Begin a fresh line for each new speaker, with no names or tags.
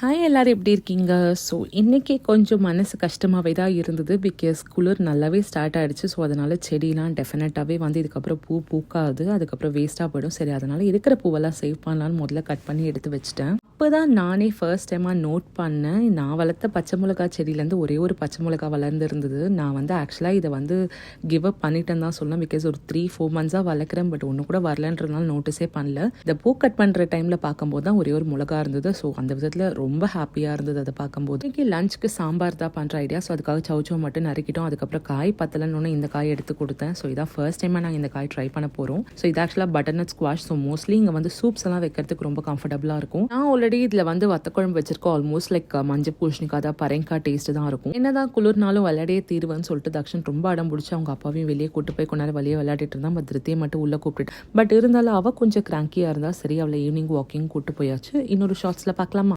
Hi எல்லாரும் எப்படி இருக்கீங்க? ஸோ இன்றைக்கி கொஞ்சம் மனசு கஷ்டமாகவே தான் இருந்தது. பிகாஸ் குளிர் நல்லாவே ஸ்டார்ட் ஆகிடுச்சு. ஸோ அதனால் செடிலாம் டெஃபினட்டாகவே வந்து இதுக்கப்புறம் பூ பூக்காது, அதுக்கப்புறம் வேஸ்ட்டாக போயிடும். சரி, அதனால் இருக்கிற பூவெல்லாம் சேவ் பண்ணலான்னு முதல்ல கட் பண்ணி எடுத்து வச்சுட்டேன். இப்போ தான் நானே ஃபர்ஸ்ட் டைமாக நோட் பண்ணேன், நான் வளர்த்த பச்சை மிளகா செடியிலேருந்து ஒரே ஒரு பச்சை மிளகா வளர்ந்துருந்தது. நான் வந்து ஆக்சுவலாக இதை வந்து கிவ் அப் பண்ணிட்டேன்னு தான் சொல்லலாம். பிகாஸ் ஒரு 3-4 மந்த்ஸாக வளர்க்குறேன், பட் ஒன்று கூட வரலன்றதுனால நோட்டீஸே பண்ணல. இந்த பூ கட் பண்ணுற டைமில் பார்க்கும்போது தான் ஒரே ஒரு மிளகா இருந்தது. ஸோ அந்த விதத்தில் ரொம்ப ஹாப்பியாக இருந்தது அதை பார்க்கும்போது. இன்றைக்கி லஞ்சுக்கு சாம்பார் தான் பண்ணுற ஐடியா. ஸோ அதுக்காக சவுச்சோ மட்டும் நறுக்கிட்டோம். அதுக்கப்புறம் காய் பத்தலன்னு இந்த காய் எடுத்து கொடுத்தேன். ஸோ இதான் ஃபர்ஸ்ட் டைமாக நாங்கள் இந்த காய் ட்ரை பண்ண போகிறோம். ஸோ இது ஆக்சுவலாக பட்டர்நட் ஸ்குவாஷ். ஸோ மோஸ்ட்லி இங்கே வந்து சூப்ஸ் எல்லாம் வைக்கிறதுக்கு ரொம்ப கம்ஃபர்டபுளாக இருக்கும். நான் ஆல்ரெடி இதில் வந்து வத்தக்குழம்பு வச்சிருக்கோம். ஆல்மோஸ்ட் லைக் மஞ்சள் பூஷணிக்காய் தான், பரங்காய் டேஸ்ட்டு தான் இருக்கும். என்னதான் குளிர்னாலும் விளையாடியே தீருவேன்னு சொல்லிட்டு தக்ஷன் ரொம்ப அடம் பிடிச்சி அவங்க அப்பாவையும் வெளியே கூட்டு போய் கொண்டாரு வெளியே விளையாடிட்டு இருந்தான். பட் திருத்தியை மட்டும் உள்ளே கூப்பிட்டு, பட் இருந்தாலும் அவள் கொஞ்சம் கிராங்கியாக இருந்தால் சரி, அவளை ஈவினிங் வாக்கிங் கூட்டு போயாச்சு. இன்னொரு ஷார்ட்ஸில் பார்க்கலாமா?